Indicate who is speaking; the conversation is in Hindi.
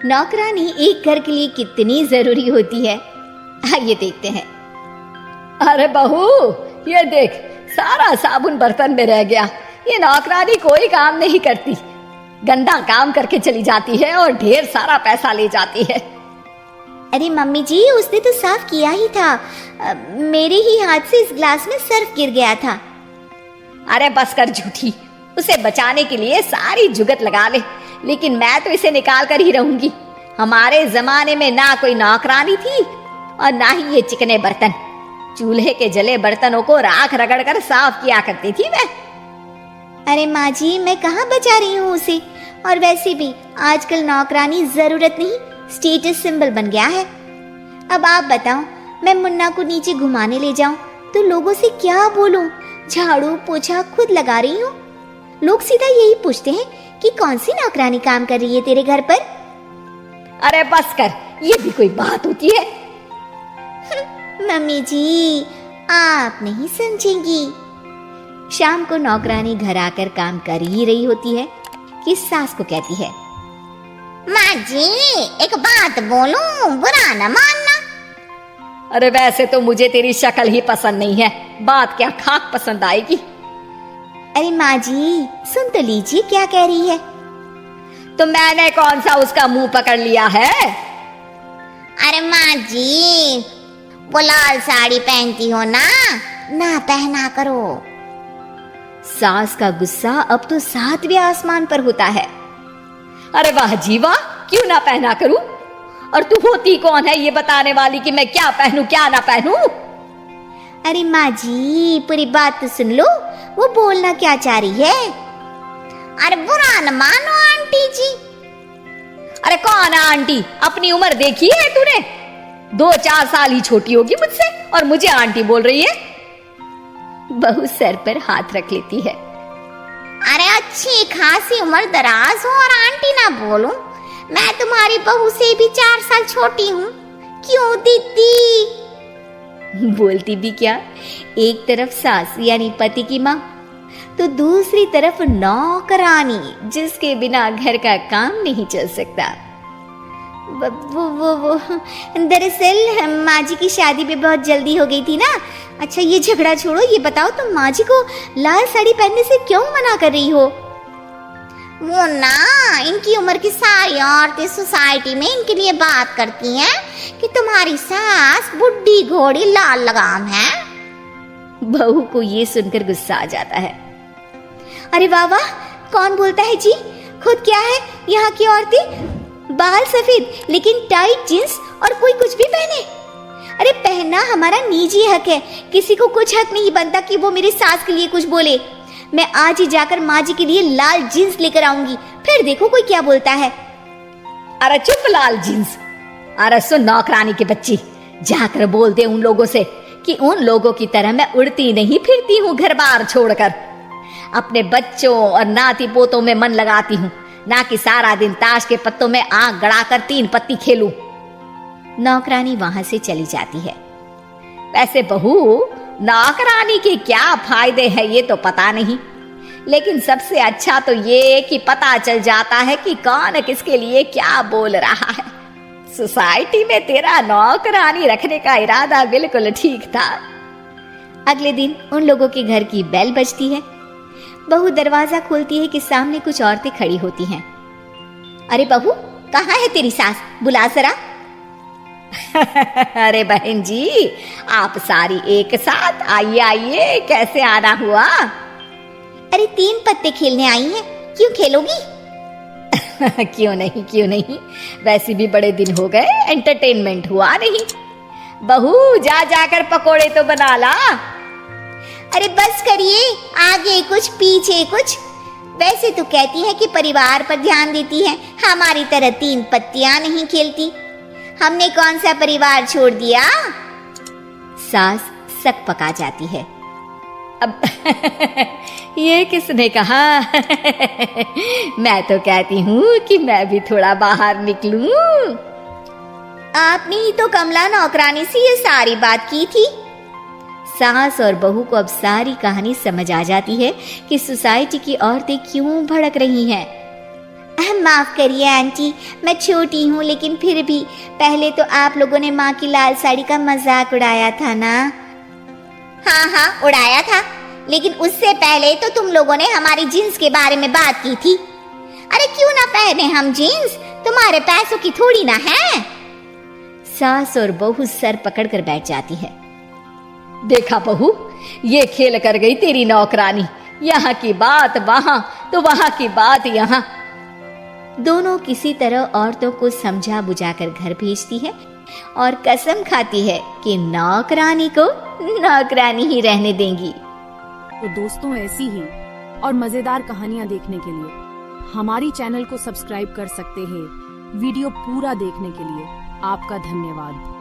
Speaker 1: नौकरानी एक घर के लिए कितनी जरूरी होती है, आइए देखते हैं।
Speaker 2: अरे बहू, ये देख, सारा साबुन बर्तन में रह गया। ये नौकरानी कोई काम नहीं करती, गंदा काम करके चली जाती है और ढेर सारा पैसा ले जाती है।
Speaker 1: अरे मम्मी जी, उसने तो साफ किया ही था। मेरे ही हाथ से इस ग्लास में सर्फ गिर गया था।
Speaker 2: अरे बस कर झूठी, उसे बचाने के लिए सारी जुगत लगा ले, लेकिन मैं तो इसे निकाल कर ही रहूंगी। हमारे जमाने में ना कोई नौकरानी थी और ना ही ये चिकने बर्तन। चूल्हे के जले बर्तनों को राख रगड़ कर साफ किया करती थी मैं।
Speaker 1: अरे माँ जी, मैं कहाँ बचा रही हूँ उसे। और वैसे भी आजकल नौकरानी जरूरत नहीं, स्टेटस सिंबल बन गया है। अब आप बताओ, मैं मुन्ना को नीचे घुमाने ले जाऊं तो लोगों से क्या बोलूं? झाड़ू पोछा खुद लगा रही हूँ। लोग सीधा यही पूछते हैं कि कौन सी नौकरानी काम कर रही है तेरे घर पर।
Speaker 2: अरे बस कर, ये भी कोई बात होती है?
Speaker 1: मम्मी जी, आप नहीं समझेंगी। शाम को नौकरानी घर आकर काम कर ही रही होती है कि सास को कहती है,
Speaker 3: माँ जी, एक बात बोलूं, बुरा न मानना।
Speaker 2: अरे वैसे तो मुझे तेरी शक्ल ही पसंद नहीं है, बात क्या खाक पसंद आएगी।
Speaker 1: अरे माँ जी, सुन तो लीजिए क्या कह रही है।
Speaker 2: तो मैंने कौन सा उसका मुंह पकड़ लिया है?
Speaker 3: अरे माँ जी, वो लाल साड़ी पहनती हो ना, ना पहना करो।
Speaker 1: सास का गुस्सा अब तो 7वें आसमान पर होता है।
Speaker 2: अरे वाह जी वाह, क्यों ना पहना करूं? और तू होती कौन है ये बताने वाली कि मैं क्या पहनूं क्या ना पहनूं?
Speaker 1: अरे माँ जी, पूरी बात तो सुन लो, वो बोलना क्या चाह रही है।
Speaker 3: अरे बुरा न मानो आंटी जी।
Speaker 2: अरे कौन है आंटी? अपनी उम्र देखी है तूने? 2-4 साल ही छोटी होगी मुझसे और मुझे आंटी बोल रही है।
Speaker 1: बहू सर पर हाथ रख लेती है।
Speaker 3: अरे अच्छी खासी उम्र दराज हो और आंटी ना बोलूं? मैं तुम्हारी बहू से भी 4 साल छोटी हूँ। क्यों दीदी?
Speaker 1: बोलती भी क्या, एक तरफ सास यानी पति की माँ, तो दूसरी तरफ नौकरानी, जिसके बिना घर का काम नहीं चल सकता। वो दरअसल माँ जी की शादी भी बहुत जल्दी हो गई थी ना। अच्छा ये झगड़ा छोड़ो, ये बताओ तुम माँ जी को लाल साड़ी पहनने से क्यों मना कर रही हो?
Speaker 3: वो ना, इनकी उम्र की सारी औरतें सोसाइटी में इनके लिए बात करती हैं कि तुम्हारी सास बुढ़ी घोड़ी लाल लगाम है।
Speaker 1: बहू को ये सुनकर गुस्सा आ जाता है। अरे वाह वाह, कौन बोलता है जी? खुद क्या है यहाँ की औरतें? बाल सफेद लेकिन टाइट जींस और कोई कुछ भी पहने। अरे पहनना हमारा निजी हक है, किसी को कुछ हक नहीं बनता कि वो मेरी सास के लिए कुछ बोले। मैं आज ही जाकर माँ जी के लिए लाल जींस लेकर आऊंगी, फिर देखो कोई क्या बोलता है।
Speaker 2: अरे चुप लाल जींस। अरे सुन नौकरानी की बच्ची, जाकर बोल दे उन लोगों से कि उन लोगों की तरह मैं उड़ती नहीं फिरती हूँ घर बार छोड़कर। अपने बच्चों और नाती पोतों में मन लगाती हूँ, ना कि सारा दिन ताश के पत्तों में आंख गड़ाकर 3 पत्ती खेलूं।
Speaker 1: नौकरानी वहां से चली जाती है।
Speaker 2: वैसे बहू, नौकरानी के क्या फायदे हैं ये तो पता नहीं, लेकिन सबसे अच्छा तो ये कि पता चल जाता है कि कौन किसके लिए क्या बोल रहा है। सोसाइटी में तेरा नौकरानी रखने का इरादा बिल्कुल ठीक था।
Speaker 1: अगले दिन उन लोगों के घर की बेल बजती है। बहू दरवाजा खोलती है कि सामने कुछ औरतें खड़ी होती हैं। अरे बहू, कहाँ है तेरी सास? बुला जरा।
Speaker 2: अरे बहन जी, आप सारी एक साथ आइए आइए, कैसे आना हुआ?
Speaker 1: अरे 3 पत्ते खेलने आई हैं, क्यों खेलोगी?
Speaker 2: क्यों नहीं, वैसे भी बड़े दिन हो गए, एंटरटेनमेंट हुआ नहीं। बहू जा जाकर पकोड़े तो बना ला।
Speaker 1: अरे बस करिए, आगे कुछ पीछे कुछ। वैसे तो कहती है कि परिवार पर ध्यान देती है, हमारी तरह 3 पत्तियां नहीं खेलती। हमने कौन सा परिवार छोड़ दिया? सास सक पका जाती है।
Speaker 2: अब ये किसने कहा? मैं तो कहती हूँ कि मैं भी थोड़ा बाहर निकलूं।
Speaker 1: आपने ही तो कमला नौकरानी से ये सारी बात की थी। सास और बहू को अब सारी कहानी समझ आ जाती है कि सोसाइटी की औरतें क्यों भड़क रही हैं। माफ करिए आंटी, मैं छोटी हूँ लेकिन फिर भी पहले तो आप लोगों ने माँ की लाल साड़ी का मजाक उड़ाया था ना।
Speaker 3: हाँ हाँ उड़ाया था, लेकिन उससे पहले तो तुम लोगों ने हमारी जीन्स के बारे में बात की थी। अरे क्यों ना पहने हम जीन्स, तुम्हारे पैसों की थोड़ी ना है।
Speaker 2: सास और बहू सर पकड़कर बैठ जाती है। देखा बहू, ये खेल कर गई तेरी नौकरानी, यहाँ की बात वहां तो वहां की बात यहाँ।
Speaker 1: दोनों किसी तरह औरतों को समझा बुझाकर घर भेजती है और कसम खाती है कि नौकरानी को नौकरानी ही रहने देंगी।
Speaker 4: तो दोस्तों, ऐसी ही और मजेदार कहानियां देखने के लिए हमारी चैनल को सब्सक्राइब कर सकते हैं। वीडियो पूरा देखने के लिए आपका धन्यवाद।